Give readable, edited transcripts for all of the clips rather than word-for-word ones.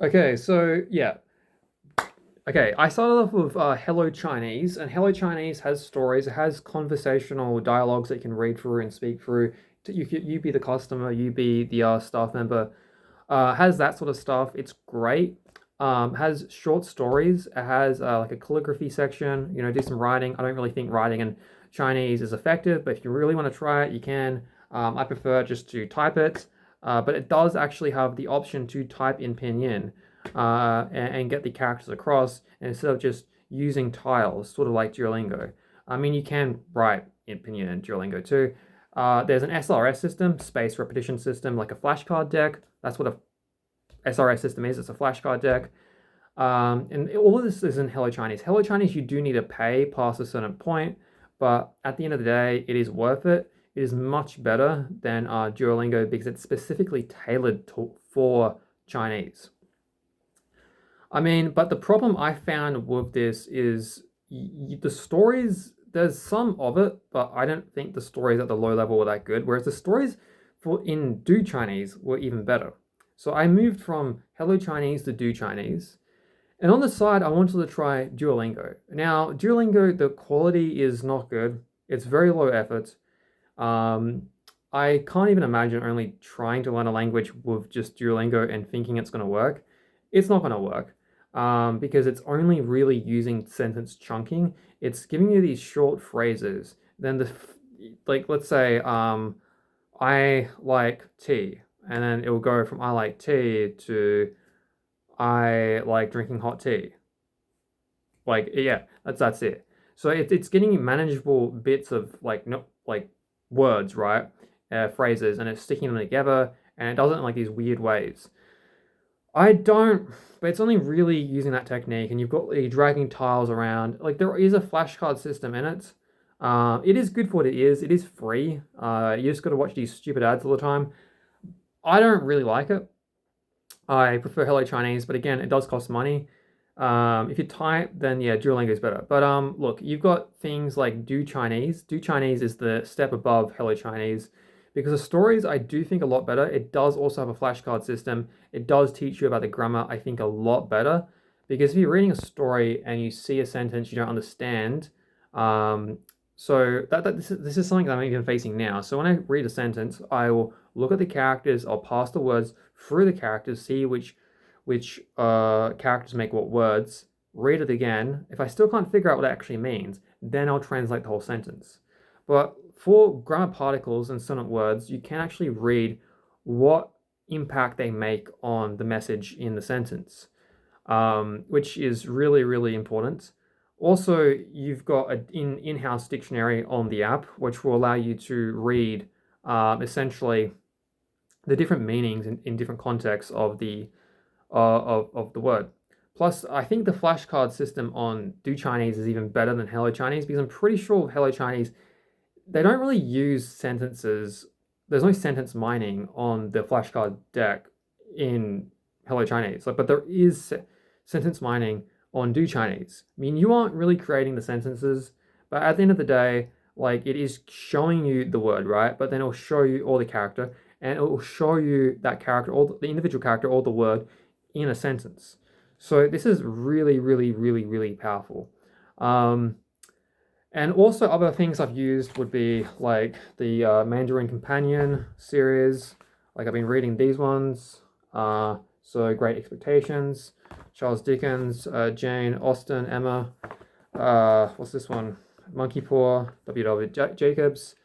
Okay, so yeah. Okay, I started off with Hello Chinese, and Hello Chinese has stories, it has conversational dialogues that you can read through and speak through. You be the customer, you be the staff member. Has that sort of stuff. It's great. Has short stories. It has like a calligraphy section. Do some writing. I don't really think writing in Chinese is effective, but if you really want to try it, you can. I prefer just to type it, but it does actually have the option to type in pinyin and get the characters across instead of just using tiles, sort of like Duolingo. I mean, you can write in pinyin and Duolingo too. There's an SRS system, space repetition system, like a flashcard deck. That's what a SRS system is. It's a flashcard deck. And all of this is in Hello Chinese. Hello Chinese, you do need to pay past a certain point, but at the end of the day, it is worth it. It is much better than Duolingo because it's specifically tailored for Chinese. I mean, but the problem I found with this is the stories, there's some of it, but I don't think the stories at the low level were that good. Whereas the stories for in Do Chinese were even better. So I moved from Hello Chinese to Do Chinese. And on the side, I wanted to try Duolingo. Now, Duolingo, the quality is not good. It's very low effort. Um, I can't even imagine only trying to learn a language with just Duolingo and thinking it's going to work. It's not going to work because it's only really using sentence chunking. It's giving you these short phrases. Then like let's say I like tea, and then it will go from I like tea to I like drinking hot tea. Like yeah, that's it. So it's getting you manageable bits of like no like words, right? Phrases, and it's sticking them together, and it does it in like these weird ways. I don't, but it's only really using that technique, and you're dragging tiles around. Like there is a flashcard system in it. It is good for what it is. It is free. You just got to watch these stupid ads all the time. I don't really like it. I prefer Hello Chinese, but again, it does cost money. If you type, then yeah, Duolingo is better. But look, you've got things like Do Chinese. Do Chinese is the step above Hello Chinese because the stories I do think a lot better. It does also have a flashcard system. It does teach you about the grammar, I think, a lot better. Because if you're reading a story and you see a sentence you don't understand, um, this is something that I'm even facing now. So when I read a sentence, I will look at the characters, I'll pass the words through the characters, see which characters make what words, read it again. If I still can't figure out what it actually means, then I'll translate the whole sentence. But for grammar particles and sonant words, you can actually read what impact they make on the message in the sentence, which is really, really important. Also, you've got an in-house dictionary on the app, which will allow you to read essentially the different meanings in different contexts of the word. Plus, I think the flashcard system on Do Chinese is even better than Hello Chinese because I'm pretty sure Hello Chinese they don't really use sentences. There's no sentence mining on the flashcard deck in Hello Chinese. Like, but there is sentence mining on Do Chinese. I mean, you aren't really creating the sentences, but at the end of the day, like it is showing you the word, right? But then it'll show you all the character, and it will show you that character, all the individual character, all the word in a sentence. So this is really, really, really, really powerful. Um, and also other things I've used would be like the Mandarin Companion series. Like I've been reading these ones. So Great Expectations, Charles Dickens, Jane Austen, Emma. What's this one? Monkey Paw, W. W. Jacobs.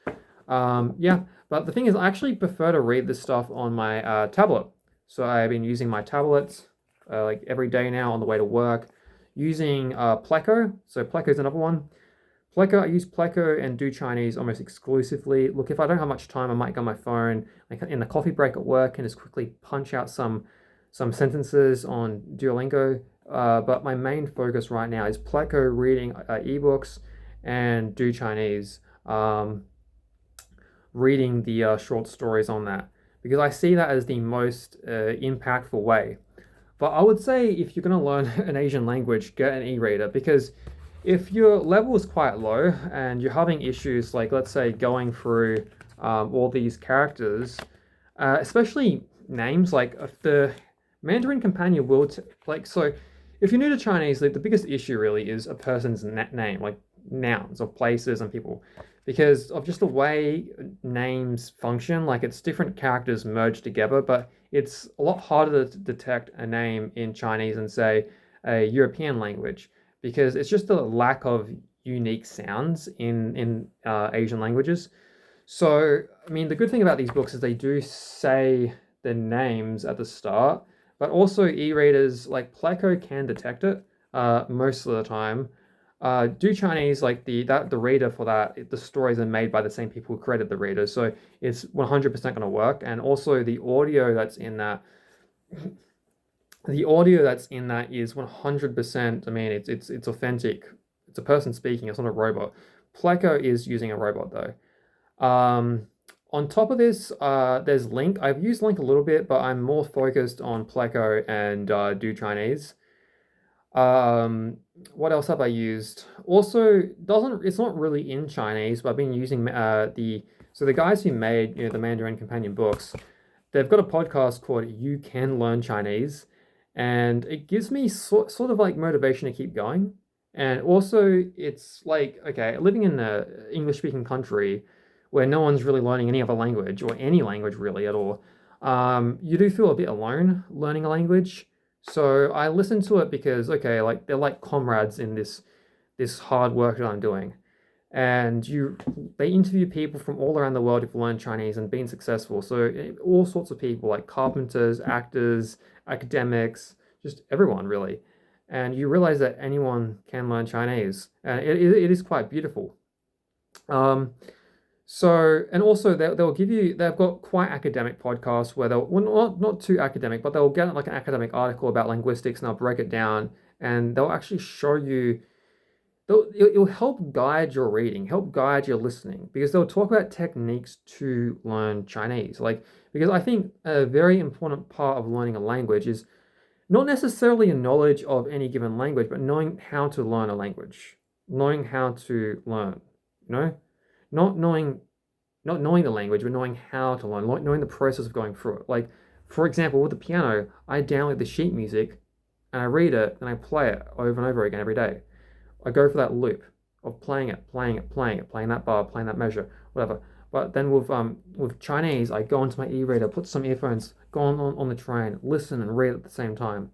Yeah, but the thing is, I actually prefer to read this stuff on my tablet. So I've been using my tablets like every day now on the way to work, using Pleco. So Pleco is another one. Pleco, I use Pleco and Do Chinese almost exclusively. Look, if I don't have much time, I might go on my phone, like in the coffee break at work, and just quickly punch out some sentences on Duolingo. But my main focus right now is Pleco reading ebooks and Do Chinese, reading the short stories on that because I see that as the most impactful way. But I would say if you're going to learn an Asian language, get an e-reader because if your level is quite low and you're having issues, like let's say going through all these characters, especially names, like if the Mandarin Companion will like so. If you're new to Chinese, like, the biggest issue really is a person's name, like nouns of places and people, because of just the way names function. Like it's different characters merged together, but it's a lot harder to detect a name in Chinese than say a European language because it's just a lack of unique sounds in Asian languages. So, I mean, the good thing about these books is they do say the names at the start, but also e-readers like Pleco can detect it most of the time. Do Chinese like the reader for that? The stories are made by the same people who created the reader, so it's 100% going to work. And also the audio that's in that, the audio that's in that is 100%. I mean, it's authentic. It's a person speaking. It's not a robot. Pleco is using a robot though. On top of this, there's Link. I've used Link a little bit, but I'm more focused on Pleco and Do Chinese. Um, what else have I used? Also, doesn't it's not really in Chinese, but I've been using the guys who made the Mandarin Companion books. They've got a podcast called You Can Learn Chinese, and it gives me sort of like motivation to keep going. And also, it's like, okay, living in a English speaking country where no one's really learning any other language or any language really at all, you do feel a bit alone learning a language. So I listen to it because, okay, like they're like comrades in this hard work that I'm doing. And they interview people from all around the world who've learned Chinese and been successful. So all sorts of people like carpenters, actors, academics, just everyone really. And you realize that anyone can learn Chinese, and it is quite beautiful. Um, and also they'll give you, they've got quite academic podcasts where they'll, well, not too academic, but they'll get like an academic article about linguistics and they'll break it down and they'll actually show you, it'll help guide your reading, help guide your listening, because they'll talk about techniques to learn Chinese. Like, because I think a very important part of learning a language is not necessarily a knowledge of any given language, but knowing how to learn a language, knowing how to learn, you know, not knowing not knowing the language, but knowing how to learn, like knowing the process of going through it. Like, for example, with the piano, I download the sheet music and I read it and I play it over and over again every day. I go for that loop of playing it, playing it, playing it, playing that bar, playing that measure, whatever. But then with Chinese, I go into my e-reader, put some earphones, go on the train, listen and read at the same time.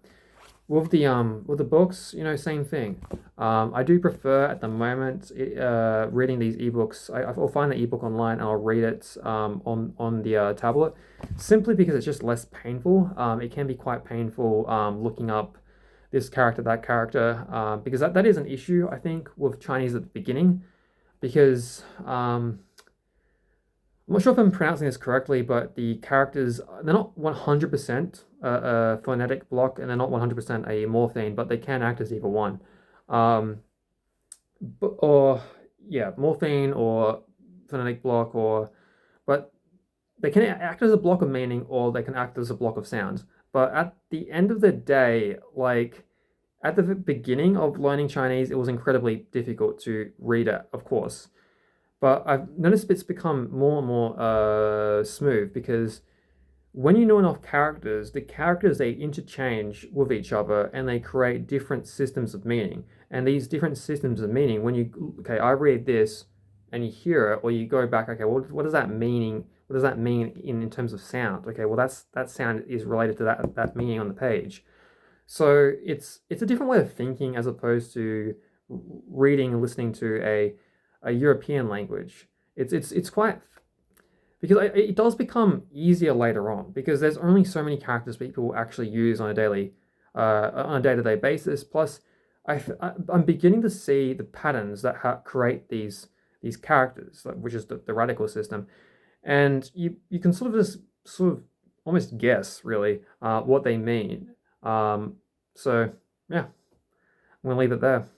With the books, same thing. I do prefer at the moment reading these ebooks. I'll find the ebook online and I'll read it on the tablet, simply because it's just less painful. It can be quite painful looking up this character, that character, because that is an issue I think with Chinese at the beginning, because I'm not sure if I'm pronouncing this correctly, but the characters, they're not 100% a phonetic block and they're not 100% a morpheme, but they can act as either one. Um, or, yeah, morpheme or phonetic block, but they can act as a block of meaning or they can act as a block of sounds. But at the end of the day, like at the beginning of learning Chinese, it was incredibly difficult to read it, of course. But I've noticed it's become more and more smooth, because when you know enough characters, the characters they interchange with each other and they create different systems of meaning. And these different systems of meaning, okay, I read this and you hear it, or you go back, okay, what does that meaning? What does that mean in terms of sound? Okay, well that sound is related to that meaning on the page. So it's a different way of thinking as opposed to reading and listening to a European language. It's quite, because it does become easier later on, because there's only so many characters people actually use on a day-to-day basis. Plus, I'm beginning to see the patterns that create these characters, which is the radical system, and you can sort of almost guess really what they mean. So yeah, I'm gonna leave it there.